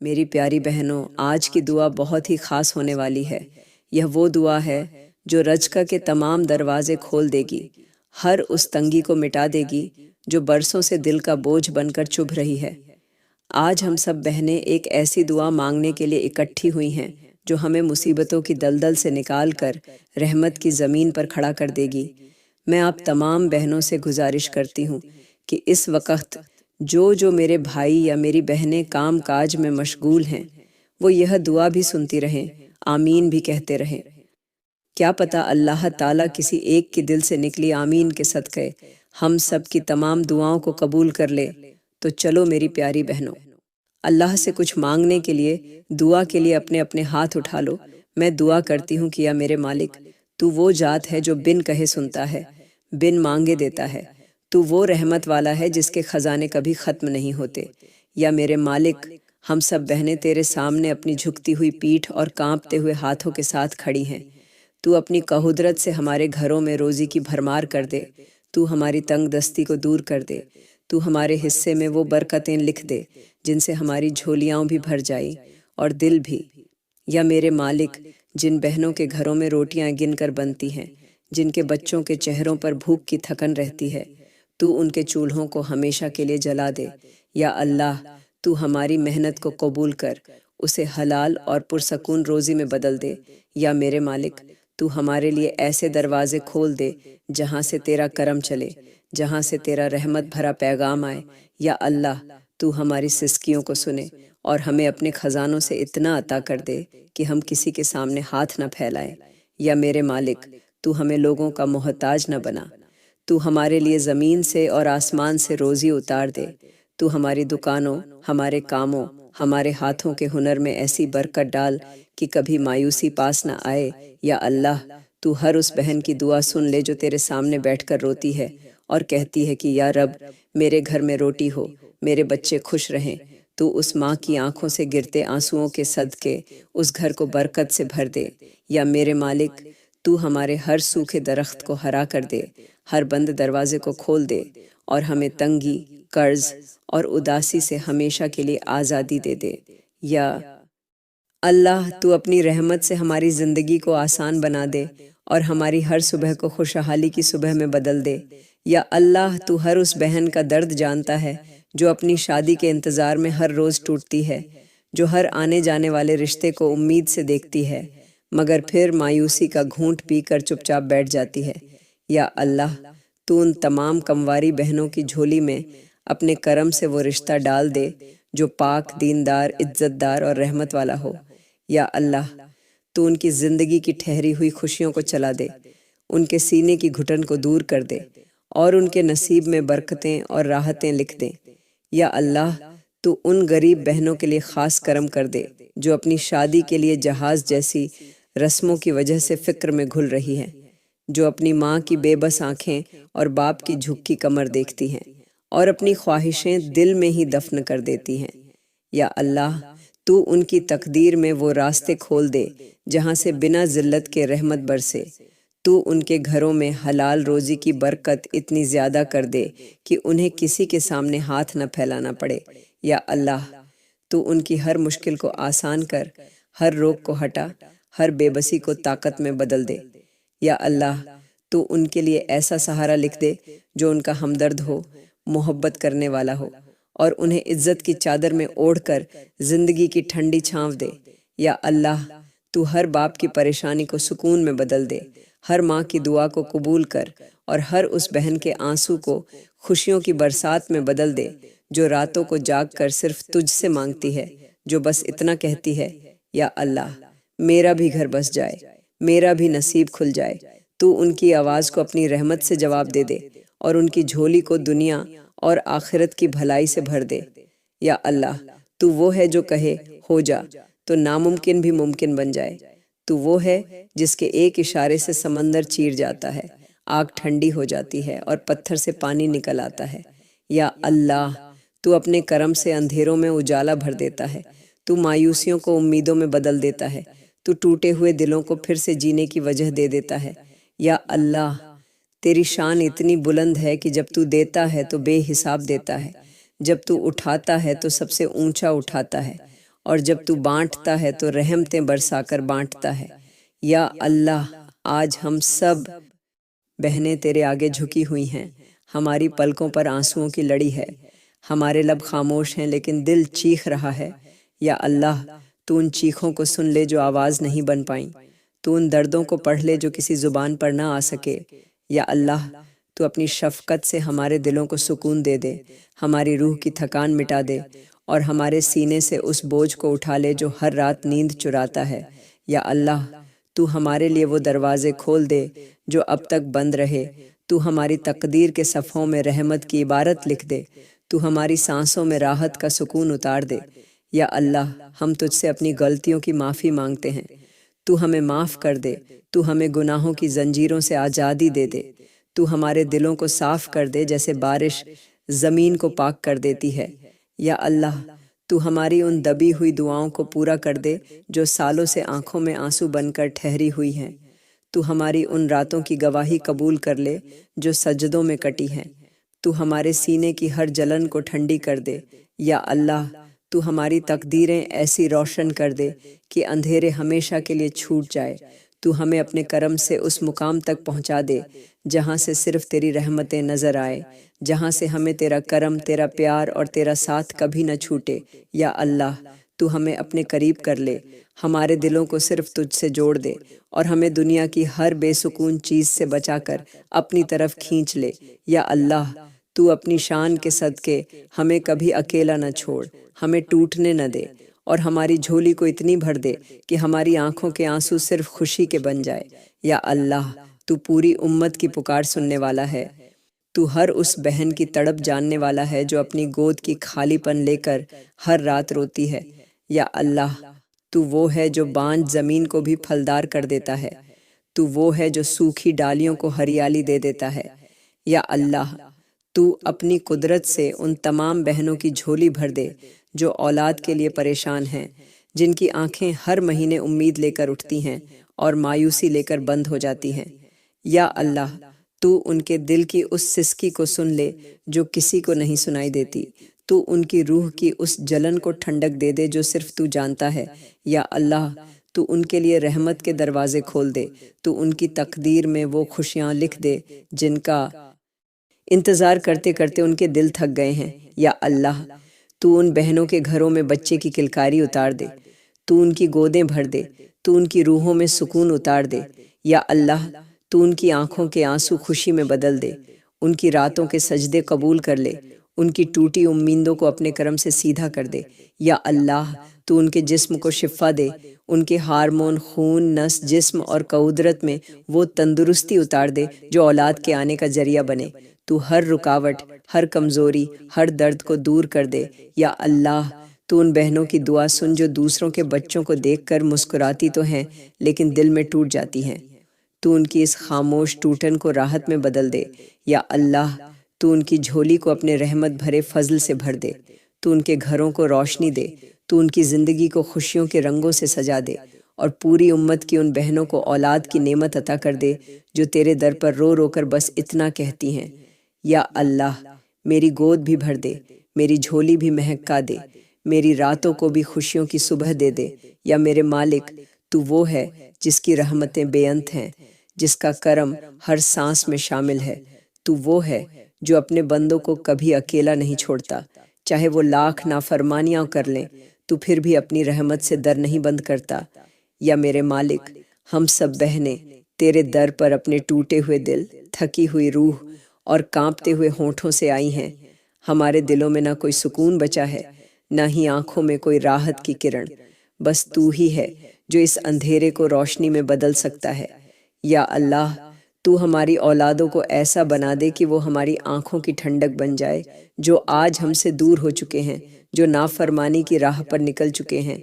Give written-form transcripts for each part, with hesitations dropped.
میری پیاری بہنوں، آج کی دعا بہت ہی خاص ہونے والی ہے۔ یہ وہ دعا ہے جو رجکا کے تمام دروازے کھول دے گی، ہر اس تنگی کو مٹا دے گی جو برسوں سے دل کا بوجھ بن کر چبھ رہی ہے۔ آج ہم سب بہنیں ایک ایسی دعا مانگنے کے لیے اکٹھی ہوئی ہیں جو ہمیں مصیبتوں کی دلدل سے نکال کر رحمت کی زمین پر کھڑا کر دے گی۔ میں آپ تمام بہنوں سے گزارش کرتی ہوں کہ اس وقت جو میرے بھائی یا میری بہنیں کام کاج میں مشغول ہیں، وہ یہ دعا بھی سنتی رہیں، آمین بھی کہتے رہیں۔ کیا پتہ اللہ تعالیٰ کسی ایک کی دل سے نکلی آمین کے صدقے ہم سب کی تمام دعاؤں کو قبول کر لے۔ تو چلو میری پیاری بہنوں، اللہ سے کچھ مانگنے کے لیے، دعا کے لیے اپنے اپنے ہاتھ اٹھا لو۔ میں دعا کرتی ہوں کہ یا میرے مالک، تو وہ ذات ہے جو بن کہے سنتا ہے، بن مانگے دیتا ہے۔ تو وہ رحمت والا ہے جس کے خزانے کبھی ختم نہیں ہوتے۔ یا میرے مالک، ہم سب بہنیں تیرے سامنے اپنی جھکتی ہوئی پیٹھ اور کانپتے ہوئے ہاتھوں کے ساتھ کھڑی ہیں۔ تو اپنی قدرت سے ہمارے گھروں میں روزی کی بھرمار کر دے، تو ہماری تنگ دستی کو دور کر دے، تو ہمارے حصے میں وہ برکتیں لکھ دے جن سے ہماری جھولیاں بھی بھر جائیں اور دل بھی۔ یا میرے مالک، جن بہنوں کے گھروں میں روٹیاں گن کر بنتی ہیں، جن کے بچوں کے چہروں پر بھوک کی تھکن رہتی ہے، تو ان کے چولہوں کو ہمیشہ کے لیے جلا دے۔ یا اللہ، تو ہماری محنت کو قبول کر اسے حلال اور پرسکون روزی میں بدل دے۔ یا میرے مالک، تو ہمارے لیے ایسے دروازے کھول دے جہاں سے تیرا کرم چلے، جہاں سے تیرا رحمت بھرا پیغام آئے۔ یا اللہ، تو ہماری سسکیوں کو سنے اور ہمیں اپنے خزانوں سے اتنا عطا کر دے کہ ہم کسی کے سامنے ہاتھ نہ پھیلائیں۔ یا میرے مالک، تو ہمیں لوگوں کا محتاج نہ بنا، تو ہمارے لیے زمین سے اور آسمان سے روزی اتار دے۔ تو ہماری دکانوں، ہمارے کاموں، ہمارے ہاتھوں کے ہنر میں ایسی برکت ڈال کہ کبھی مایوسی پاس نہ آئے۔ یا اللہ، تو ہر اس بہن کی دعا سن لے جو تیرے سامنے بیٹھ کر روتی ہے اور کہتی ہے کہ یا رب، میرے گھر میں روٹی ہو، میرے بچے خوش رہیں۔ تو اس ماں کی آنکھوں سے گرتے آنسوؤں کے صدقے اس گھر کو برکت سے بھر دے۔ یا میرے مالک، تو ہمارے ہر سوکھے درخت کو ہرا کر دے، ہر بند دروازے کو کھول دے اور ہمیں تنگی، قرض اور اداسی سے ہمیشہ کے لیے آزادی دے دے۔ یا اللہ، تو اپنی رحمت سے ہماری زندگی کو آسان بنا دے اور ہماری ہر صبح کو خوشحالی کی صبح میں بدل دے۔ یا اللہ، تو ہر اس بہن کا درد جانتا ہے جو اپنی شادی کے انتظار میں ہر روز ٹوٹتی ہے، جو ہر آنے جانے والے رشتے کو امید سے دیکھتی ہے مگر پھر مایوسی کا گھونٹ پی کر چپ چاپ بیٹھ جاتی ہے۔ یا اللہ، تو ان تمام کمواری بہنوں کی جھولی میں اپنے کرم سے وہ رشتہ ڈال دے جو پاک، دیندار، عزت دار اور رحمت والا ہو۔ یا اللہ، تو ان کی زندگی کی ٹھہری ہوئی خوشیوں کو چلا دے، ان کے سینے کی گھٹن کو دور کر دے اور ان کے نصیب میں برکتیں اور راحتیں لکھ دے۔ یا اللہ، تو ان غریب بہنوں کے لیے خاص کرم کر دے جو اپنی شادی کے لیے جہاز جیسی رسموں کی وجہ سے فکر میں گھل رہی ہیں، جو اپنی ماں کی بے بس آنکھیں اور باپ کی جھکی کمر دیکھتی ہیں اور اپنی خواہشیں دل میں ہی دفن کر دیتی ہیں۔ یا اللہ، تو ان کی تقدیر میں وہ راستے کھول دے جہاں سے بنا ذلت کے رحمت برسے۔ تو ان کے گھروں میں حلال روزی کی برکت اتنی زیادہ کر دے کہ انہیں کسی کے سامنے ہاتھ نہ پھیلانا پڑے۔ یا اللہ، تو ان کی ہر مشکل کو آسان کر، ہر روگ کو ہٹا، ہر بے بسی کو طاقت میں بدل دے۔ یا اللہ، تو ان کے لیے ایسا سہارا لکھ دے جو ان کا ہمدرد ہو، محبت کرنے والا ہو اور انہیں عزت کی چادر میں اوڑھ کر زندگی کی ٹھنڈی چھاؤں دے۔ یا اللہ، تو ہر باپ کی پریشانی کو سکون میں بدل دے، ہر ماں کی دعا کو قبول کر اور ہر اس بہن کے آنسو کو خوشیوں کی برسات میں بدل دے جو راتوں کو جاگ کر صرف تجھ سے مانگتی ہے، جو بس اتنا کہتی ہے، یا اللہ، میرا بھی گھر بس جائے، میرا بھی نصیب کھل جائے۔ تو ان کی آواز کو اپنی رحمت سے جواب دے دے اور ان کی جھولی کو دنیا اور آخرت کی بھلائی سے بھر دے۔ یا اللہ، تو وہ ہے جو کہے ہو جا تو ناممکن بھی ممکن بن جائے۔ تو وہ ہے جس کے ایک اشارے سے سمندر چیر جاتا ہے، آگ ٹھنڈی ہو جاتی ہے اور پتھر سے پانی نکل آتا ہے۔ یا اللہ، تو اپنے کرم سے اندھیروں میں اجالا بھر دیتا ہے، تو مایوسیوں کو امیدوں میں بدل دیتا ہے، تو ٹوٹے ہوئے دلوں کو پھر سے جینے کی وجہ دے دیتا ہے۔ یا اللہ، تیری شان اتنی بلند ہے کہ جب تو دیتا ہے تو بے حساب دیتا ہے، جب تو اٹھاتا ہے تو سب سے اونچا اٹھاتا ہے اور جب تو بانٹتا ہے تو رحمتیں برسا کر بانٹتا ہے۔ یا اللہ، آج ہم سب بہنیں تیرے آگے جھکی ہوئی ہیں، ہماری پلکوں پر آنسوؤں کی لڑی ہے، ہمارے لب خاموش ہیں لیکن دل چیخ رہا ہے۔ یا اللہ، تو ان چیخوں کو سن لے جو آواز نہیں بن پائیں، تو ان دردوں کو پڑھ لے جو کسی زبان پر نہ آ سکے۔ یا اللہ، تو اپنی شفقت سے ہمارے دلوں کو سکون دے دے، ہماری روح کی تھکان مٹا دے، اور ہمارے سینے سے اس بوجھ کو اٹھا لے جو ہر رات نیند چراتا ہے۔ یا اللہ، تو ہمارے لیے وہ دروازے کھول دے جو اب تک بند رہے، تو ہماری تقدیر کے صفحوں میں رحمت کی عبارت لکھ دے، تو ہماری سانسوں میں راحت کا سکون اتار دے۔ یا اللہ، ہم تجھ سے اپنی غلطیوں کی معافی مانگتے ہیں، تو ہمیں معاف کر دے، تو ہمیں گناہوں کی زنجیروں سے آزادی دے دے، تو ہمارے دلوں کو صاف کر دے جیسے بارش زمین کو پاک کر دیتی ہے۔ یا اللہ، تو ہماری ان دبی ہوئی دعاؤں کو پورا کر دے جو سالوں سے آنکھوں میں آنسو بن کر ٹھہری ہوئی ہیں، تو ہماری ان راتوں کی گواہی قبول کر لے جو سجدوں میں کٹی ہیں، تو ہمارے سینے کی ہر جلن کو ٹھنڈی کر دے۔ یا اللہ، تو ہماری تقدیریں ایسی روشن کر دے کہ اندھیرے ہمیشہ کے لیے چھوٹ جائے، تو ہمیں اپنے کرم سے اس مقام تک پہنچا دے جہاں سے صرف تیری رحمتیں نظر آئے، جہاں سے ہمیں تیرا کرم، تیرا پیار اور تیرا ساتھ کبھی نہ چھوٹے۔ یا اللہ، تو ہمیں اپنے قریب کر لے، ہمارے دلوں کو صرف تجھ سے جوڑ دے، اور ہمیں دنیا کی ہر بے سکون چیز سے بچا کر اپنی طرف کھینچ لے۔ یا اللہ، تو اپنی شان کے صدقے ہمیں کبھی اکیلا نہ چھوڑ، ہمیں ٹوٹنے نہ دے، اور ہماری جھولی کو اتنی بھر دے کہ ہماری آنکھوں کے آنسو صرف خوشی کے بن جائے۔ یا اللہ، تو پوری امت کی پکار سننے والا ہے، تو ہر اس بہن کی تڑپ جاننے والا ہے جو اپنی گود کی خالی پن لے کر ہر رات روتی ہے۔ یا اللہ، تو وہ ہے جو بانجھ زمین کو بھی پھلدار کر دیتا ہے، تو وہ ہے جو سوکھی ڈالیوں کو ہریالی دے دیتا ہے۔ یا اللہ، تو اپنی قدرت سے ان تمام بہنوں کی جھولی بھر دے جو اولاد کے لیے پریشان ہیں، جن کی آنکھیں ہر مہینے امید لے کر اٹھتی ہیں اور مایوسی لے کر بند ہو جاتی ہیں۔ یا اللہ، تو ان کے دل کی اس سسکی کو سن لے جو کسی کو نہیں سنائی دیتی، تو ان کی روح کی اس جلن کو ٹھنڈک دے دے جو صرف تو جانتا ہے۔ یا اللہ، تو ان کے لیے رحمت کے دروازے کھول دے، تو ان کی تقدیر میں وہ خوشیاں لکھ دے جن کا انتظار کرتے کرتے ان کے دل تھک گئے ہیں۔ یا اللہ، تو ان بہنوں کے گھروں میں بچے کی کلکاری اتار دے، تو ان کی گودیں بھر دے، تو ان کی روحوں میں سکون اتار دے۔ یا اللہ، تو ان کی آنکھوں کے آنسو خوشی میں بدل دے، ان کی راتوں کے سجدے قبول کر لے، ان کی ٹوٹی امیدوں کو اپنے کرم سے سیدھا کر دے۔ یا اللہ، تو ان کے جسم کو شفا دے، ان کے ہارمون، خون، نس، جسم اور قدرت میں وہ تندرستی اتار دے جو اولاد کے آنے کا ذریعہ بنے، تو ہر رکاوٹ، ہر کمزوری، ہر درد کو دور کر دے۔ یا اللہ، تو ان بہنوں کی دعا سن جو دوسروں کے بچوں کو دیکھ کر مسکراتی تو ہیں لیکن دل میں ٹوٹ جاتی ہیں، تو ان کی اس خاموش ٹوٹن کو راحت میں بدل دے۔ یا اللہ، تو ان کی جھولی کو اپنے رحمت بھرے فضل سے بھر دے، تو ان کے گھروں کو روشنی دے، تو ان کی زندگی کو خوشیوں کے رنگوں سے سجا دے، اور پوری امت کی ان بہنوں کو اولاد کی نعمت عطا کر دے جو تیرے در پر رو رو کر بس اتنا کہتی ہیں، یا اللہ، میری گود بھی بھر دے، میری جھولی بھی مہکا دے، میری راتوں کو بھی خوشیوں کی صبح دے دے۔ یا میرے مالک، تو وہ ہے جس کی رحمتیں بے انت ہیں، جس کا کرم ہر سانس میں شامل ہے، تو وہ ہے جو اپنے بندوں کو کبھی اکیلا نہیں چھوڑتا، چاہے وہ لاکھ نافرمانیاں کر لیں تو پھر بھی اپنی رحمت سے در نہیں بند کرتا۔ یا میرے مالک، ہم سب بہنیں تیرے در پر اپنے ٹوٹے ہوئے دل، تھکی ہوئی روح اور کانپتے ہوئے ہونٹوں سے آئی ہیں۔ ہمارے دلوں میں نہ کوئی سکون بچا ہے، نہ ہی آنکھوں میں کوئی راحت کی کرن، بس تو ہی ہے جو اس اندھیرے کو روشنی میں بدل سکتا ہے۔ یا اللہ، تو ہماری اولادوں کو ایسا بنا دے کہ وہ ہماری آنکھوں کی ٹھنڈک بن جائے، جو آج ہم سے دور ہو چکے ہیں، جو نافرمانی کی راہ پر نکل چکے ہیں،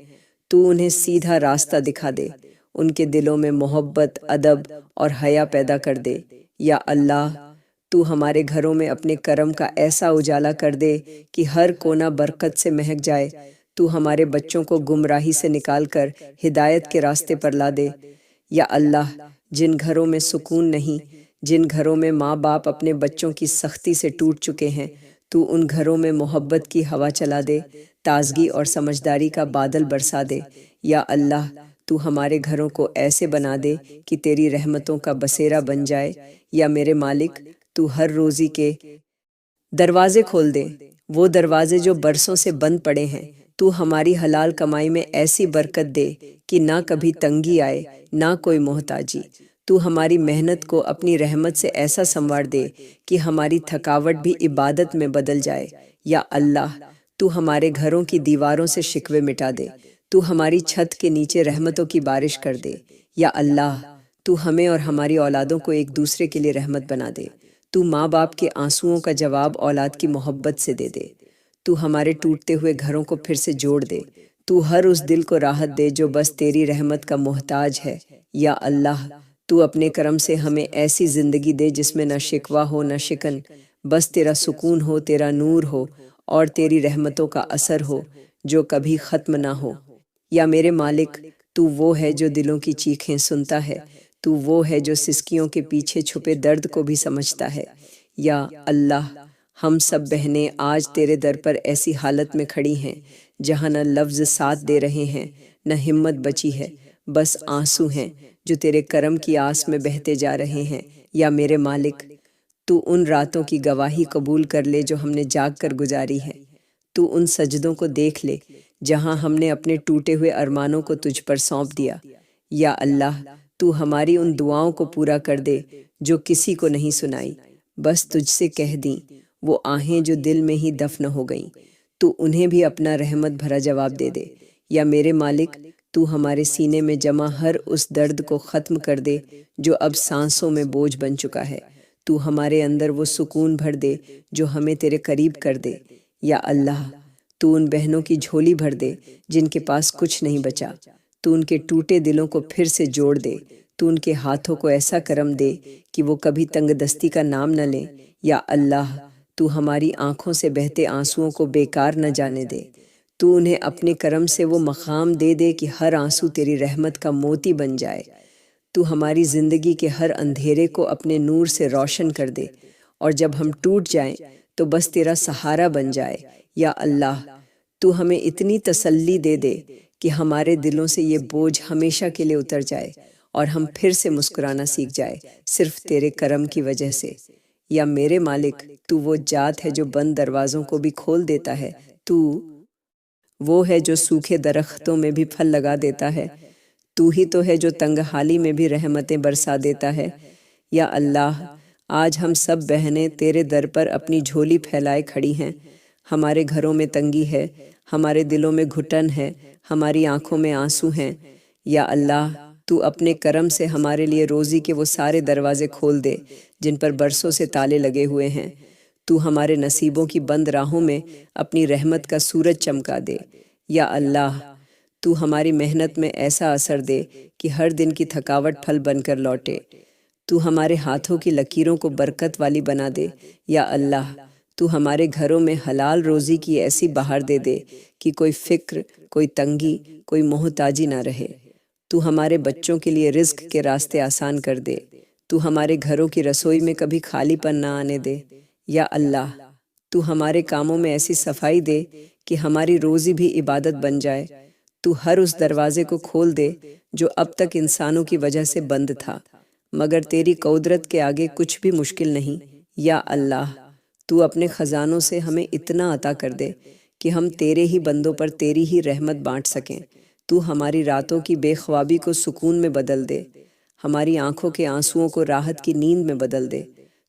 تو انہیں سیدھا راستہ دکھا دے، ان کے دلوں میں محبت، ادب اور حیا پیدا کر دے۔ یا اللہ، تو ہمارے گھروں میں اپنے کرم کا ایسا اجالا کر دے کہ ہر کونا برکت سے مہک جائے، تو ہمارے بچوں کو گمراہی سے نکال کر ہدایت کے راستے پر لا دے۔ یا اللہ، جن گھروں میں سکون نہیں، جن گھروں میں ماں باپ اپنے بچوں کی سختی سے ٹوٹ چکے ہیں، تو ان گھروں میں محبت کی ہوا چلا دے تازگی اور سمجھداری کا بادل برسا دے۔ یا اللہ تو ہمارے گھروں کو ایسے بنا دے کہ تیری رحمتوں کا بسیرا بن جائے۔ یا میرے مالک تو ہر روزی کے دروازے کھول دے، وہ دروازے جو برسوں سے بند پڑے ہیں۔ تو ہماری حلال کمائی میں ایسی برکت دے کہ نہ کبھی تنگی آئے نہ کوئی محتاجی۔ تو ہماری محنت کو اپنی رحمت سے ایسا سنوار دے کہ ہماری تھکاوٹ بھی عبادت میں بدل جائے۔ یا اللہ تو ہمارے گھروں کی دیواروں سے شکوے مٹا دے، تو ہماری چھت کے نیچے رحمتوں کی بارش کر دے۔ یا اللہ تو ہمیں اور ہماری اولادوں کو ایک دوسرے کے لیے رحمت بنا دے۔ تو ماں باپ کے آنسوؤں کا جواب اولاد کی محبت سے دے دے۔ تو ہمارے ٹوٹتے ہوئے گھروں کو پھر سے جوڑ دے۔ تو ہر اس دل کو راحت دے جو بس تیری رحمت کا محتاج ہے۔ یا اللہ تو اپنے کرم سے ہمیں ایسی زندگی دے جس میں نہ شکوہ ہو نہ شکن، بس تیرا سکون ہو، تیرا نور ہو اور تیری رحمتوں کا اثر ہو جو کبھی ختم نہ ہو۔ یا میرے مالک تو وہ ہے جو دلوں کی چیخیں سنتا ہے، تو وہ ہے جو سسکیوں کے پیچھے چھپے درد کو بھی سمجھتا ہے۔ یا اللہ ہم سب بہنیں آج تیرے در پر ایسی حالت میں کھڑی ہیں جہاں نہ لفظ ساتھ دے رہے ہیں نہ ہمت بچی ہے، بس آنسو ہیں جو تیرے کرم کی آس میں بہتے جا رہے ہیں۔ یا میرے مالک تو ان راتوں کی گواہی قبول کر لے جو ہم نے جاگ کر گزاری ہے۔ تو ان سجدوں کو دیکھ لے جہاں ہم نے اپنے ٹوٹے ہوئے ارمانوں کو تجھ پر سونپ دیا۔ یا اللہ تو ہماری ان دعاؤں کو پورا کر دے جو کسی کو نہیں سنائی، بس تجھ سے کہہ دیں، وہ آہیں جو دل میں ہی دفن ہو گئیں، تو انہیں بھی اپنا رحمت بھرا جواب دے دے۔ یا میرے مالک تو ہمارے سینے میں جمع ہر اس درد کو ختم کر دے جو اب سانسوں میں بوجھ بن چکا ہے۔ تو ہمارے اندر وہ سکون بھر دے جو ہمیں تیرے قریب کر دے۔ یا اللہ تو ان بہنوں کی جھولی بھر دے جن کے پاس کچھ نہیں بچا، تو ان کے ٹوٹے دلوں کو پھر سے جوڑ دے۔ تو ان کے ہاتھوں کو ایسا کرم دے کہ وہ کبھی تنگ دستی کا نام نہ لیں۔ یا اللہ تو ہماری آنکھوں سے بہتے آنسوؤں کو بیکار نہ جانے دے، تو انہیں اپنے کرم سے وہ مقام دے دے کہ ہر آنسو تیری رحمت کا موتی بن جائے۔ تو ہماری زندگی کے ہر اندھیرے کو اپنے نور سے روشن کر دے، اور جب ہم ٹوٹ جائیں تو بس تیرا سہارا بن جائے۔ یا اللہ تو ہمیں اتنی تسلی دے دے کہ ہمارے دلوں سے یہ بوجھ ہمیشہ کے لیے اتر جائے اور ہم پھر سے مسکرانا سیکھ جائے صرف تیرے کرم کی وجہ سے۔ یا میرے مالک تو وہ ذات ہے جو بند دروازوں کو بھی کھول دیتا ہے، تو وہ ہے جو سوکھے درختوں میں بھی پھل لگا دیتا ہے، تو ہی تو ہے جو تنگ حالی میں بھی رحمتیں برسا دیتا ہے۔ یا اللہ آج ہم سب بہنیں تیرے در پر اپنی جھولی پھیلائے کھڑی ہیں۔ ہمارے گھروں میں تنگی ہے، ہمارے دلوں میں گھٹن ہے، ہماری آنکھوں میں آنسو ہیں۔ یا اللہ تو اپنے کرم سے ہمارے لیے روزی کے وہ سارے دروازے کھول دے جن پر برسوں سے تالے لگے ہوئے ہیں۔ تو ہمارے نصیبوں کی بند راہوں میں اپنی رحمت کا سورج چمکا دے۔ یا اللہ تو ہماری محنت میں ایسا اثر دے کہ ہر دن کی تھکاوٹ پھل بن کر لوٹے۔ تو ہمارے ہاتھوں کی لکیروں کو برکت والی بنا دے۔ یا اللہ تو ہمارے گھروں میں حلال روزی کی ایسی بہار دے دے کہ کوئی فکر، کوئی تنگی، کوئی محتاجی نہ رہے۔ تو ہمارے بچوں کے لیے رزق کے راستے آسان کر دے۔ تو ہمارے گھروں کی رسوئی میں کبھی خالی پن نہ آنے دے۔ یا اللہ تو ہمارے کاموں میں ایسی صفائی دے کہ ہماری روزی بھی عبادت بن جائے۔ تو ہر اس دروازے کو کھول دے جو اب تک انسانوں کی وجہ سے بند تھا، مگر تیری قدرت کے آگے کچھ بھی مشکل نہیں۔ یا اللہ تو اپنے خزانوں سے ہمیں اتنا عطا کر دے کہ ہم تیرے ہی بندوں پر تیری ہی رحمت بانٹ سکیں۔ تو ہماری راتوں کی بے خوابی کو سکون میں بدل دے، ہماری آنکھوں کے آنسوؤں کو راحت کی نیند میں بدل دے۔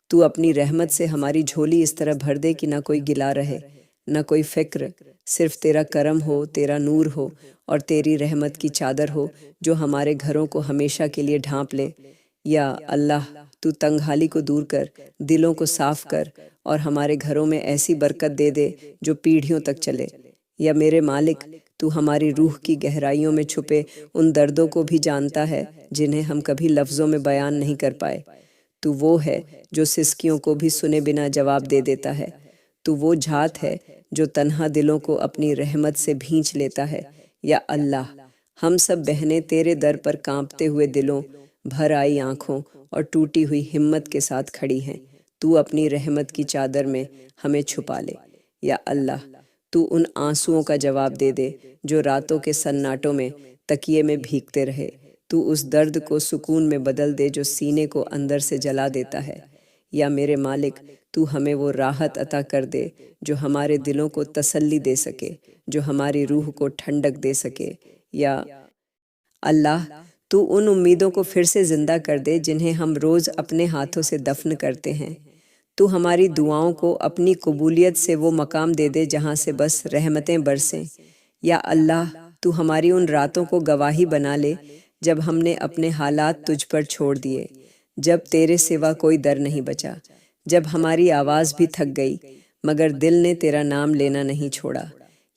تو اپنی رحمت سے ہماری جھولی اس طرح بھر دے کہ نہ کوئی گلا رہے، نہ کوئی فکر، صرف تیرا کرم ہو، تیرا نور ہو اور تیری رحمت کی چادر ہو جو ہمارے گھروں کو ہمیشہ کے لیے ڈھانپ لے۔ یا اللہ تو تنگحالی کو دور کر، دلوں کو صاف کر اور ہمارے گھروں میں ایسی برکت دے دے جو پیڑھیوں تک چلے۔ یا میرے مالک تو ہماری روح کی گہرائیوں میں چھپے ان دردوں کو بھی جانتا ہے جنہیں ہم کبھی لفظوں میں بیان نہیں کر پائے۔ تو وہ ہے جو سسکیوں کو بھی سنے بنا جواب دے دیتا ہے۔ تو وہ ذات ہے جو تنہا دلوں کو اپنی رحمت سے بھینچ لیتا ہے۔ یا اللہ ہم سب بہنیں تیرے در پر کانپتے ہوئے دلوں، بھر آئی آنکھوں اور ٹوٹی ہوئی ہمت کے ساتھ کھڑی ہیں۔ تو اپنی رحمت کی چادر میں ہمیں چھپا لے۔ یا اللہ تو ان آنسوؤں کا جواب دے دے جو راتوں کے سناٹوں میں تکیے میں بھیگتے رہے۔ تو اس درد کو سکون میں بدل دے جو سینے کو اندر سے جلا دیتا ہے۔ یا میرے مالک، تو ہمیں وہ راحت عطا کر دے جو ہمارے دلوں کو تسلی دے سکے، جو ہماری روح کو ٹھنڈک دے سکے۔ یا اللہ، تو ان امیدوں کو پھر سے زندہ کر دے جنہیں ہم روز اپنے ہاتھوں سے دفن کرتے ہیں۔ تو ہماری دعاؤں کو اپنی قبولیت سے وہ مقام دے دے جہاں سے بس رحمتیں برسیں۔ یا اللہ، تو ہماری ان راتوں کو گواہی بنا لے جب ہم نے اپنے حالات تجھ پر چھوڑ دیے، جب تیرے سوا کوئی در نہیں بچا، جب ہماری آواز بھی تھک گئی مگر دل نے تیرا نام لینا نہیں چھوڑا۔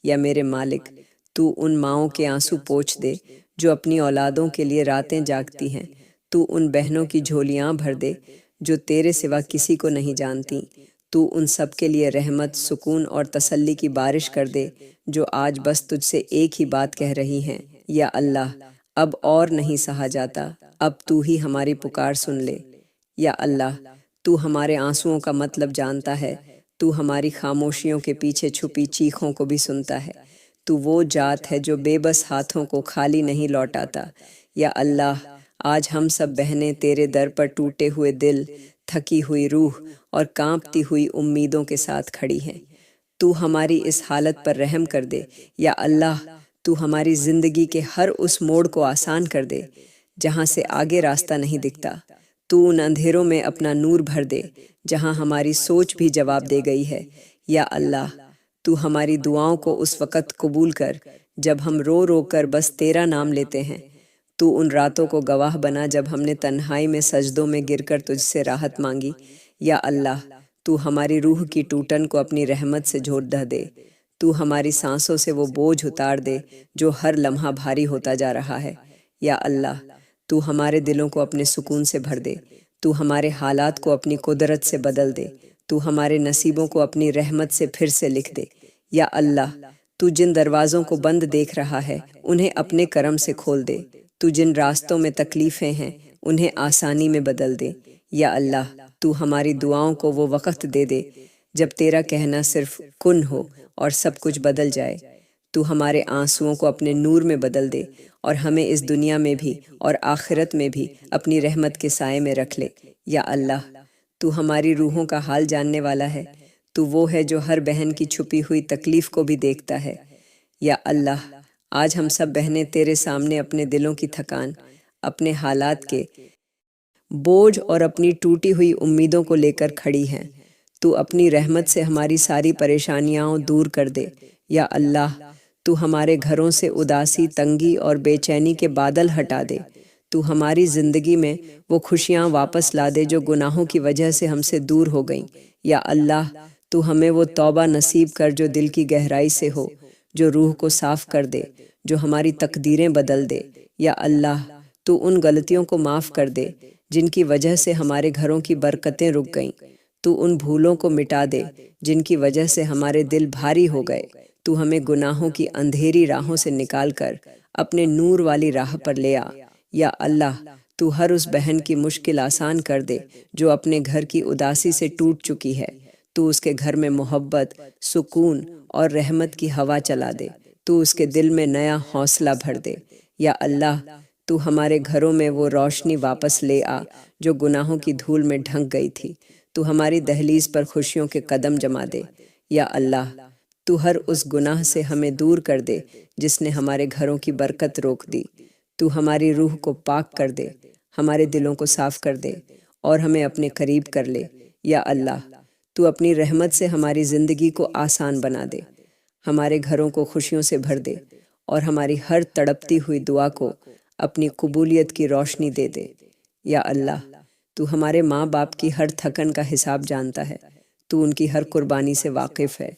یا میرے مالک، تو ان ماؤں کے آنسو پوچھ دے جو اپنی اولادوں کے لیے راتیں جاگتی ہیں۔ تو ان بہنوں کی جھولیاں بھر دے جو تیرے سوا کسی کو نہیں جانتی۔ تو ان سب کے لیے رحمت، سکون اور تسلی کی بارش کر دے جو آج بس تجھ سے ایک ہی بات کہہ رہی ہیں، یا اللہ، اب اور نہیں سہا جاتا، اب تو ہی ہماری پکار سن لے۔ یا اللہ، تو ہمارے آنسوؤں کا مطلب جانتا ہے، تو ہماری خاموشیوں کے پیچھے چھپی چیخوں کو بھی سنتا ہے۔ تو وہ ذات ہے جو بے بس ہاتھوں کو خالی نہیں لوٹاتا۔ یا اللہ، آج ہم سب بہنیں تیرے در پر ٹوٹے ہوئے دل، تھکی ہوئی روح اور کانپتی ہوئی امیدوں کے ساتھ کھڑی ہیں۔ تو ہماری اس حالت پر رحم کر دے۔ یا اللہ، تو ہماری زندگی کے ہر اس موڑ کو آسان کر دے جہاں سے آگے راستہ نہیں دکھتا۔ تو ان اندھیروں میں اپنا نور بھر دے جہاں ہماری سوچ بھی جواب دے گئی ہے۔ یا اللہ، تو ہماری دعاؤں کو اس وقت قبول کر جب ہم رو رو کر بس تیرا نام لیتے ہیں۔ تو ان راتوں کو گواہ بنا جب ہم نے تنہائی میں سجدوں میں گر کر تجھ سے راحت مانگی۔ یا اللہ، تو ہماری روح کی ٹوٹن کو اپنی رحمت سے جھوڑ دے۔ تو ہماری سانسوں سے وہ بوجھ اتار دے جو ہر لمحہ بھاری ہوتا جا رہا ہے۔ یا اللہ، تو ہمارے دلوں کو اپنے سکون سے بھر دے۔ تو ہمارے حالات کو اپنی قدرت سے بدل دے۔ تو ہمارے نصیبوں کو اپنی رحمت سے پھر سے لکھ دے۔ یا اللہ، تو جن دروازوں کو بند دیکھ رہا ہے انہیں اپنے کرم سے کھول دے۔ تو جن راستوں میں تکلیفیں ہیں انہیں آسانی میں بدل دے۔ یا اللہ، تو ہماری دعاؤں کو وہ وقت دے دے جب تیرا کہنا صرف کن ہو اور سب کچھ بدل جائے۔ تو ہمارے آنسوؤں کو اپنے نور میں بدل دے اور ہمیں اس دنیا میں بھی اور آخرت میں بھی اپنی رحمت کے سائے میں رکھ لے۔ یا اللہ، تو ہماری روحوں کا حال جاننے والا ہے۔ تو وہ ہے جو ہر بہن کی چھپی ہوئی تکلیف کو بھی دیکھتا ہے۔ یا اللہ، آج ہم سب بہنیں تیرے سامنے اپنے دلوں کی تھکان، اپنے حالات کے بوجھ اور اپنی ٹوٹی ہوئی امیدوں کو لے کر کھڑی ہیں۔ تو اپنی رحمت سے ہماری ساری پریشانیاں دور کر دے۔ یا اللہ، تو ہمارے گھروں سے اداسی، تنگی اور بے چینی کے بادل ہٹا دے۔ تو ہماری زندگی میں وہ خوشیاں واپس لا دے جو گناہوں کی وجہ سے ہم سے دور ہو گئیں۔ یا اللہ، تو ہمیں وہ توبہ نصیب کر جو دل کی گہرائی سے ہو، جو روح کو صاف کر دے، جو ہماری تقدیریں بدل دے۔ یا اللہ، تو ان غلطیوں کو معاف کر دے جن کی وجہ سے ہمارے گھروں کی برکتیں رک گئیں۔ تو ان بھولوں کو مٹا دے جن کی وجہ سے ہمارے دل بھاری ہو گئے۔ تو ہمیں گناہوں کی اندھیری راہوں سے نکال کر اپنے نور والی راہ پر لے آ۔ یا اللہ، تو ہر اس بہن کی مشکل آسان کر دے جو اپنے گھر کی اداسی سے ٹوٹ چکی ہے۔ تو اس کے گھر میں محبت، سکون اور رحمت کی ہوا چلا دے۔ تو اس کے دل میں نیا حوصلہ بھر دے۔ یا اللہ، تو ہمارے گھروں میں وہ روشنی واپس لے آ جو گناہوں کی دھول میں ڈھک گئی تھی۔ تو ہماری دہلیز پر خوشیوں کے قدم جما دے۔ یا اللہ، تو ہر اس گناہ سے ہمیں دور کر دے جس نے ہمارے گھروں کی برکت روک دی۔ تو ہماری روح کو پاک کر دے، ہمارے دلوں کو صاف کر دے اور ہمیں اپنے قریب کر لے۔ یا اللہ، تو اپنی رحمت سے ہماری زندگی کو آسان بنا دے، ہمارے گھروں کو خوشیوں سے بھر دے اور ہماری ہر تڑپتی ہوئی دعا کو اپنی قبولیت کی روشنی دے دے۔ یا اللہ، تو ہمارے ماں باپ کی ہر تھکن کا حساب جانتا ہے۔ تو ان کی ہر قربانی سے واقف ہے۔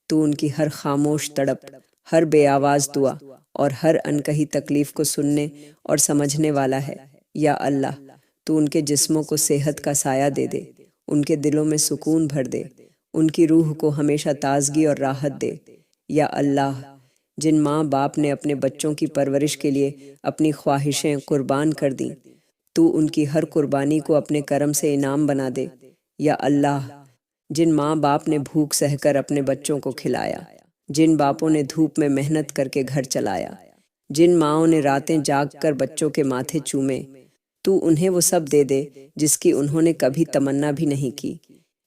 تو ان کی ہر خاموش تڑپ، ہر بے آواز دعا اور ہر انکہی تکلیف کو سننے اور سمجھنے والا ہے۔ یا اللہ، تو ان کے جسموں کو صحت کا سایہ دے دے، ان کے دلوں میں سکون بھر دے، ان کی روح کو ہمیشہ تازگی اور راحت دے۔ یا اللہ، جن ماں باپ نے اپنے بچوں کی پرورش کے لیے اپنی خواہشیں قربان کر دیں، تو ان کی ہر قربانی کو اپنے کرم سے انعام بنا دے۔ یا اللہ، جن ماں باپ نے بھوک سہ کر اپنے بچوں کو کھلایا، جن باپوں نے دھوپ میں محنت کر کے گھر چلایا، جن ماؤں نے راتیں جاگ کر بچوں کے ماتھے چومے، تو انہیں وہ سب دے دے جس کی انہوں نے کبھی تمنا بھی نہیں کی۔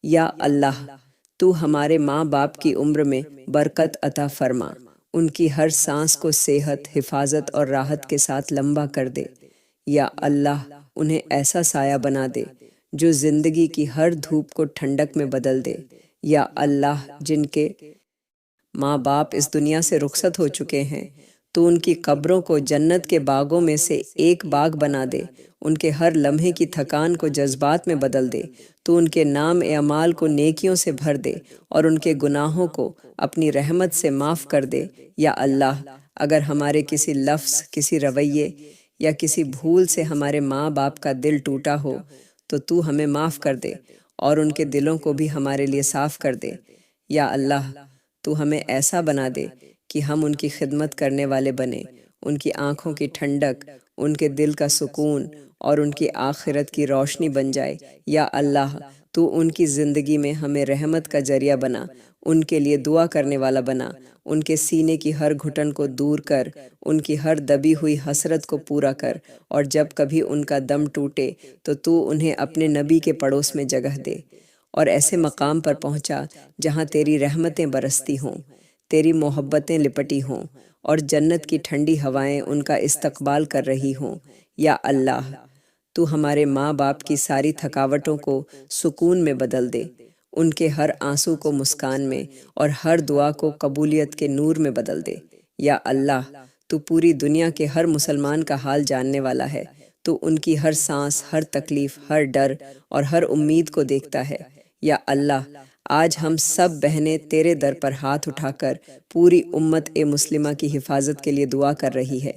یا اللہ، تو ہمارے ماں باپ کی عمر میں برکت عطا فرما، ان کی ہر سانس کو صحت، حفاظت اور راحت کے ساتھ لمبا کر دے۔ یا اللہ، انہیں ایسا سایہ بنا دے جو زندگی کی ہر دھوپ کو ٹھنڈک میں بدل دے۔ یا اللہ، جن کے ماں باپ اس دنیا سے رخصت ہو چکے ہیں، تو ان کی قبروں کو جنت کے باغوں میں سے ایک باغ بنا دے، ان کے ہر لمحے کی تھکان کو جذبات میں بدل دے، تو ان کے نام اعمال کو نیکیوں سے بھر دے اور ان کے گناہوں کو اپنی رحمت سے معاف کر دے۔ یا اللہ، اگر ہمارے کسی لفظ، کسی رویے یا کسی بھول سے ہمارے ماں باپ کا دل ٹوٹا ہو تو ہمیں معاف کر دے اور ان کے دلوں کو بھی ہمارے لیے صاف کر دے۔ یا اللہ، تو ہمیں ایسا بنا دے کہ ہم ان کی خدمت کرنے والے بنیں، ان کی آنکھوں کی ٹھنڈک، ان کے دل کا سکون اور ان کی آخرت کی روشنی بن جائے۔ یا اللہ، تو ان کی زندگی میں ہمیں رحمت کا ذریعہ بنا، ان کے لیے دعا کرنے والا بنا، ان کے سینے کی ہر گھٹن کو دور کر، ان کی ہر دبی ہوئی حسرت کو پورا کر، اور جب کبھی ان کا دم ٹوٹے تو انہیں اپنے نبی کے پڑوس میں جگہ دے، اور ایسے مقام پر پہنچا جہاں تیری رحمتیں برستی ہوں، تیری محبتیں لپٹی ہوں، اور جنت کی ٹھنڈی ہوائیں ان کا استقبال کر رہی ہوں۔ یا اللہ، تو ہمارے ماں باپ کی ساری تھکاوٹوں کو سکون میں بدل دے، ان کے ہر آنسو کو مسکان میں اور ہر دعا کو قبولیت کے نور میں بدل دے۔ یا اللہ، تو پوری دنیا کے ہر مسلمان کا حال جاننے والا ہے، تو ان کی ہر سانس، ہر تکلیف، ہر ڈر اور ہر امید کو دیکھتا ہے۔ یا اللہ، آج ہم سب بہنیں تیرے در پر ہاتھ اٹھا کر پوری امت مسلمہ کی حفاظت کے لیے دعا کر رہی ہے۔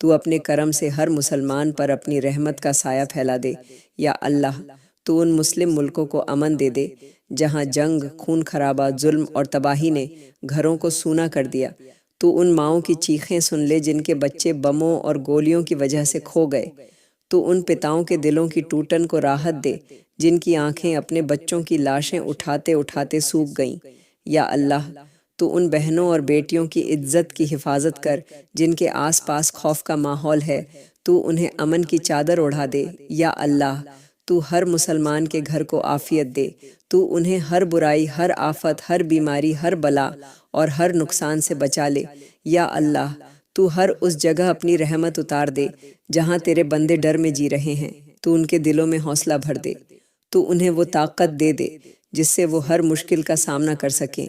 تو اپنے کرم سے ہر مسلمان پر اپنی رحمت کا سایہ پھیلا دے۔ یا اللہ، تو ان مسلم ملکوں کو امن دے دے جہاں جنگ، خون خرابہ، ظلم اور تباہی نے گھروں کو سونا کر دیا۔ تو ان ماؤں کی چیخیں سن لے جن کے بچے بموں اور گولیوں کی وجہ سے کھو گئے۔ تو ان پتاؤں کے دلوں کی ٹوٹن کو راحت دے جن کی آنکھیں اپنے بچوں کی لاشیں اٹھاتے اٹھاتے سوکھ گئیں۔ یا اللہ، تو ان بہنوں اور بیٹیوں کی عزت کی حفاظت کر جن کے آس پاس خوف کا ماحول ہے، تو انہیں امن کی چادر اڑا دے۔ یا اللہ، تو ہر مسلمان کے گھر کو عافیت دے، تو انہیں ہر برائی، ہر آفت، ہر بیماری، ہر بلا اور ہر نقصان سے بچا لے۔ یا اللہ، تو ہر اس جگہ اپنی رحمت اتار دے جہاں تیرے بندے ڈر میں جی رہے ہیں، تو ان کے دلوں میں حوصلہ بھر دے، تو انہیں وہ طاقت دے دے جس سے وہ ہر مشکل کا سامنا کر سکیں۔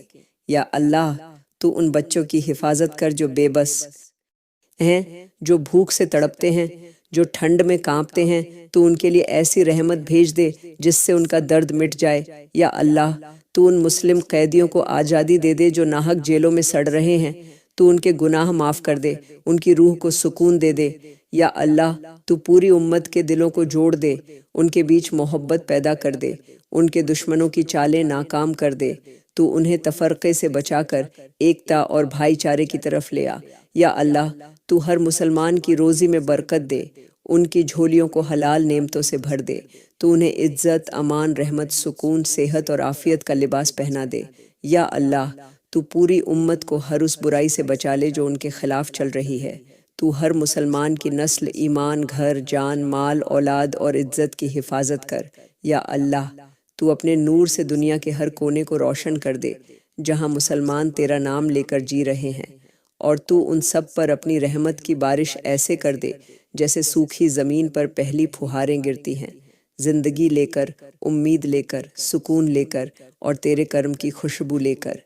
یا اللہ، تو ان بچوں کی حفاظت کر جو بے بس ہیں، جو بھوک سے تڑپتے ہیں، جو ٹھنڈ میں کانپتے ہیں، تو ان کے لیے ایسی رحمت بھیج دے جس سے ان کا درد مٹ جائے۔ یا اللہ، تو ان مسلم قیدیوں کو آزادی دے دے جو ناحق جیلوں میں سڑ رہے ہیں، تو ان کے گناہ معاف کر دے، ان کی روح کو سکون دے دے۔ یا اللہ، تو پوری امت کے دلوں کو جوڑ دے، ان کے بیچ محبت پیدا کر دے، ان کے دشمنوں کی چالیں ناکام کر دے، تو انہیں تفرقے سے بچا کر ایکتا اور بھائی چارے کی طرف لے آ۔ یا اللہ، تو ہر مسلمان کی روزی میں برکت دے، ان کی جھولیوں کو حلال نعمتوں سے بھر دے، تو انہیں عزت، امان، رحمت، سکون، صحت اور عافیت کا لباس پہنا دے۔ یا اللہ، تو پوری امت کو ہر اس برائی سے بچا لے جو ان کے خلاف چل رہی ہے۔ تو ہر مسلمان کی نسل، ایمان، گھر، جان، مال، اولاد اور عزت کی حفاظت کر۔ یا اللہ، تو اپنے نور سے دنیا کے ہر کونے کو روشن کر دے جہاں مسلمان تیرا نام لے کر جی رہے ہیں، اور تو ان سب پر اپنی رحمت کی بارش ایسے کر دے جیسے سوکھی زمین پر پہلی پھوہاریں گرتی ہیں، زندگی لے کر، امید لے کر، سکون لے کر اور تیرے کرم کی خوشبو لے کر۔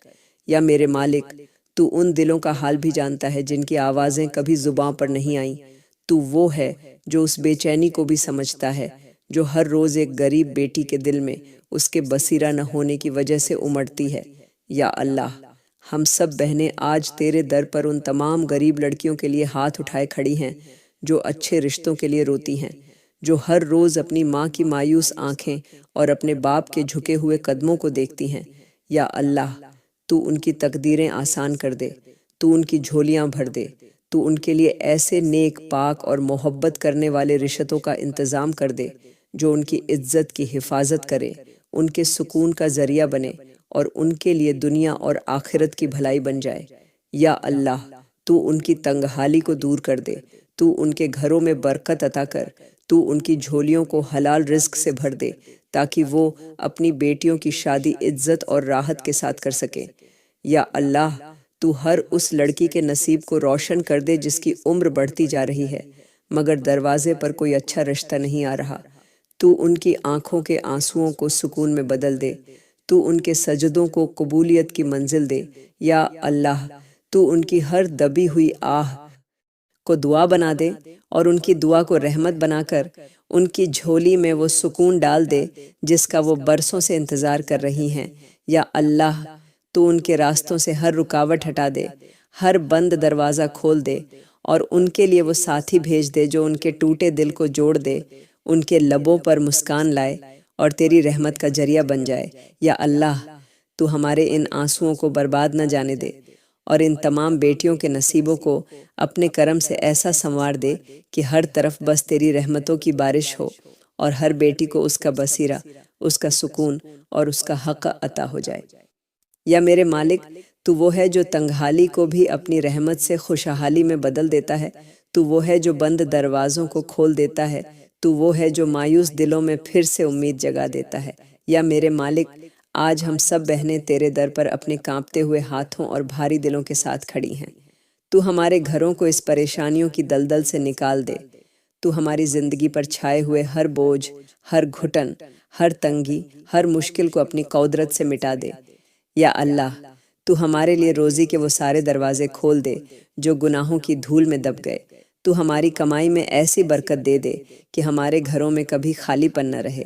یا میرے مالک، تو ان دلوں کا حال بھی جانتا ہے جن کی آوازیں کبھی زباں پر نہیں آئیں۔ تو وہ ہے جو اس بے چینی کو بھی سمجھتا ہے جو ہر روز ایک غریب بیٹی کے دل میں اس کے بصیرہ نہ ہونے کی وجہ سے امڑتی ہے۔ یا اللہ، ہم سب بہنیں آج تیرے در پر ان تمام غریب لڑکیوں کے لیے ہاتھ اٹھائے کھڑی ہیں جو اچھے رشتوں کے لیے روتی ہیں، جو ہر روز اپنی ماں کی مایوس آنکھیں اور اپنے باپ کے جھکے ہوئے قدموں کو دیکھتی ہیں۔ یا اللہ، تو ان کی تقدیریں آسان کر دے، تو ان کی جھولیاں بھر دے، تو ان کے لیے ایسے نیک، پاک اور محبت کرنے والے رشتوں کا انتظام کر دے جو ان کی عزت کی حفاظت کرے، ان کے سکون کا ذریعہ بنے اور ان کے لیے دنیا اور آخرت کی بھلائی بن جائے۔ یا اللہ، تو ان کی تنگ حالی کو دور کر دے، تو ان کے گھروں میں برکت عطا کر، تو ان کی جھولیوں کو حلال رزق سے بھر دے تاکہ وہ اپنی بیٹیوں کی شادی عزت اور راحت کے ساتھ کر سکیں۔ یا اللہ، تو ہر اس لڑکی کے نصیب کو روشن کر دے جس کی عمر بڑھتی جا رہی ہے مگر دروازے پر کوئی اچھا رشتہ نہیں آ رہا۔ تو ان کی آنکھوں کے آنسوؤں کو سکون میں بدل دے، تو ان کے سجدوں کو قبولیت کی منزل دے۔ یا اللہ، تو ان کی ہر دبی ہوئی آہ کو دعا بنا دے اور ان کی دعا کو رحمت بنا کر ان کی جھولی میں وہ سکون ڈال دے جس کا وہ برسوں سے انتظار کر رہی ہیں۔ یا اللہ، تو ان کے راستوں سے ہر رکاوٹ ہٹا دے، ہر بند دروازہ کھول دے اور ان کے لیے وہ ساتھی بھیج دے جو ان کے ٹوٹے دل کو جوڑ دے، ان کے لبوں پر مسکان لائے اور تیری رحمت کا ذریعہ بن جائے۔ یا اللہ، تو ہمارے ان آنسوؤں کو برباد نہ جانے دے اور ان تمام بیٹیوں کے نصیبوں کو اپنے کرم سے ایسا سنوار دے کہ ہر طرف بس تیری رحمتوں کی بارش ہو اور ہر بیٹی کو اس کا بصیرہ، اس کا سکون اور اس کا حق عطا ہو جائے۔ یا میرے مالک، تو وہ ہے جو تنگحالی کو بھی اپنی رحمت سے خوشحالی میں بدل دیتا ہے، تو وہ ہے جو بند دروازوں کو کھول دیتا ہے، تو وہ ہے جو مایوس دلوں میں پھر سے امید جگا دیتا ہے۔ یا میرے مالک، آج ہم سب بہنیں تیرے در پر اپنے کانپتے ہوئے ہاتھوں اور بھاری دلوں کے ساتھ کھڑی ہیں۔ تو ہمارے گھروں کو اس پریشانیوں کی دلدل سے نکال دے، تو ہماری زندگی پر چھائے ہوئے ہر بوجھ، ہر گھٹن، ہر تنگی، ہر مشکل کو اپنی قدرت سے مٹا دے۔ یا اللہ، تو ہمارے لیے روزی کے وہ سارے دروازے کھول دے جو گناہوں کی دھول میں دب گئے، تو ہماری کمائی میں ایسی برکت دے دے کہ ہمارے گھروں میں کبھی خالی پن نہ رہے،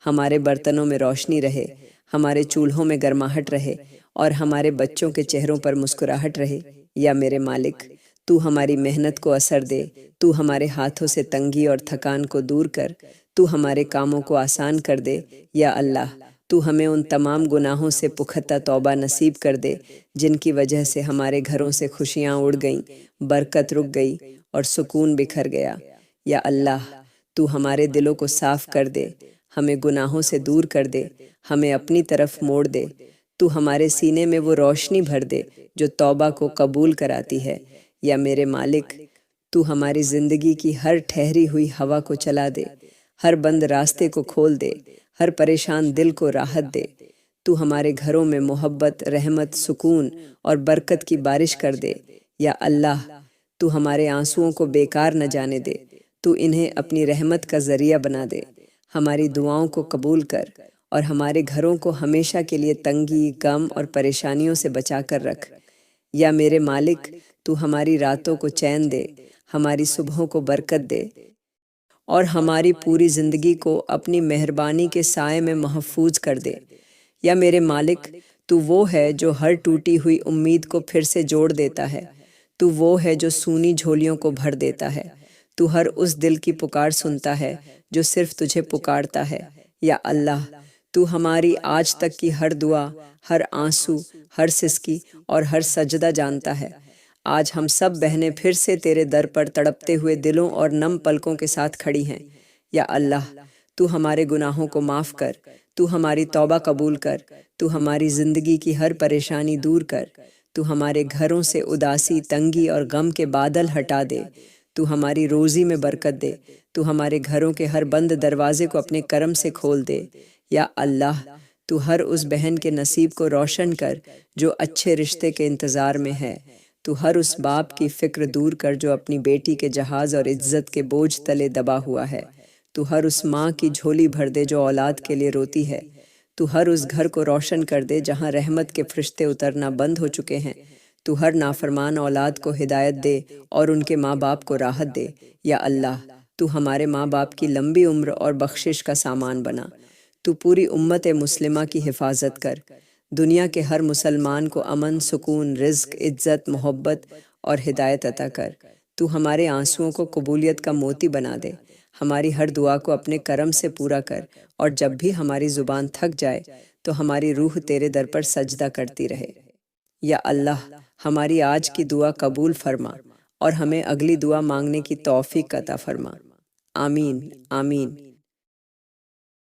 ہمارے برتنوں میں روشنی رہے، ہمارے چولہوں میں گرماہٹ رہے اور ہمارے بچوں کے چہروں پر مسکراہٹ رہے۔ یا میرے مالک، تو ہماری محنت کو اثر دے، تو ہمارے ہاتھوں سے تنگی اور تھکان کو دور کر، تو ہمارے کاموں کو آسان کر دے۔ یا اللہ، تو ہمیں ان تمام گناہوں سے پختہ توبہ نصیب کر دے جن کی وجہ سے ہمارے گھروں سے خوشیاں اڑ گئیں، برکت رک گئی اور سکون بکھر گیا۔ یا اللہ، تو ہمارے دلوں کو صاف کر دے، ہمیں گناہوں سے دور کر دے، ہمیں اپنی طرف موڑ دے، تو ہمارے سینے میں وہ روشنی بھر دے جو توبہ کو قبول کراتی ہے۔ یا میرے مالک، تو ہماری زندگی کی ہر ٹھہری ہوئی ہوا کو چلا دے، ہر بند راستے کو کھول دے، ہر پریشان دل کو راحت دے، تو ہمارے گھروں میں محبت، رحمت، سکون اور برکت کی بارش کر دے۔ یا اللہ، تو ہمارے آنسوؤں کو بیکار نہ جانے دے، تو انہیں اپنی رحمت کا ذریعہ بنا دے، ہماری دعاؤں کو قبول کر اور ہمارے گھروں کو ہمیشہ کے لیے تنگی، غم اور پریشانیوں سے بچا کر رکھ۔ یا میرے مالک، تو ہماری راتوں کو چین دے، ہماری صبحوں کو برکت دے اور ہماری پوری زندگی کو اپنی مہربانی کے سائے میں محفوظ کر دے۔ یا میرے مالک، تو وہ ہے جو ہر ٹوٹی ہوئی امید کو پھر سے جوڑ دیتا ہے، تو وہ ہے جو سونی جھولیوں کو بھر دیتا ہے، تو ہر اس دل کی پکار سنتا ہے جو صرف تجھے پکارتا ہے۔ یا اللہ، تو ہماری آج تک کی ہر دعا، ہر آنسو، ہر سسکی اور ہر سجدہ جانتا ہے۔ آج ہم سب بہنیں پھر سے تیرے در پر تڑپتے ہوئے دلوں اور نم پلکوں کے ساتھ کھڑی ہیں۔ یا اللہ، تو ہمارے گناہوں کو معاف کر، تو ہماری توبہ قبول کر، تو ہماری زندگی کی ہر پریشانی دور کر، تو ہمارے گھروں سے اداسی، تنگی اور غم کے بادل ہٹا دے، تو ہماری روزی میں برکت دے، تو ہمارے گھروں کے ہر بند دروازے کو اپنے کرم سے کھول دے۔ یا اللہ، تو ہر اس بہن کے نصیب کو روشن کر جو اچھے رشتے کے انتظار میں ہے، تو ہر اس باپ کی فکر دور کر جو اپنی بیٹی کے جہاز اور عزت کے بوجھ تلے دبا ہوا ہے، تو ہر اس ماں کی جھولی بھر دے جو اولاد کے لیے روتی ہے، تو ہر اس گھر کو روشن کر دے جہاں رحمت کے فرشتے اترنا بند ہو چکے ہیں، تو ہر نافرمان اولاد کو ہدایت دے اور ان کے ماں باپ کو راحت دے۔ یا اللہ، تو ہمارے ماں باپ کی لمبی عمر اور بخشش کا سامان بنا، تو پوری امت مسلمہ کی حفاظت کر، دنیا کے ہر مسلمان کو امن، سکون، رزق، عزت، محبت اور ہدایت عطا کر، تو ہمارے آنسوؤں کو قبولیت کا موتی بنا دے، ہماری ہر دعا کو اپنے کرم سے پورا کر، اور جب بھی ہماری زبان تھک جائے تو ہماری روح تیرے در پر سجدہ کرتی رہے۔ یا اللہ، ہماری آج کی دعا قبول فرما اور ہمیں اگلی دعا مانگنے کی توفیق عطا فرما۔ آمین، آمین۔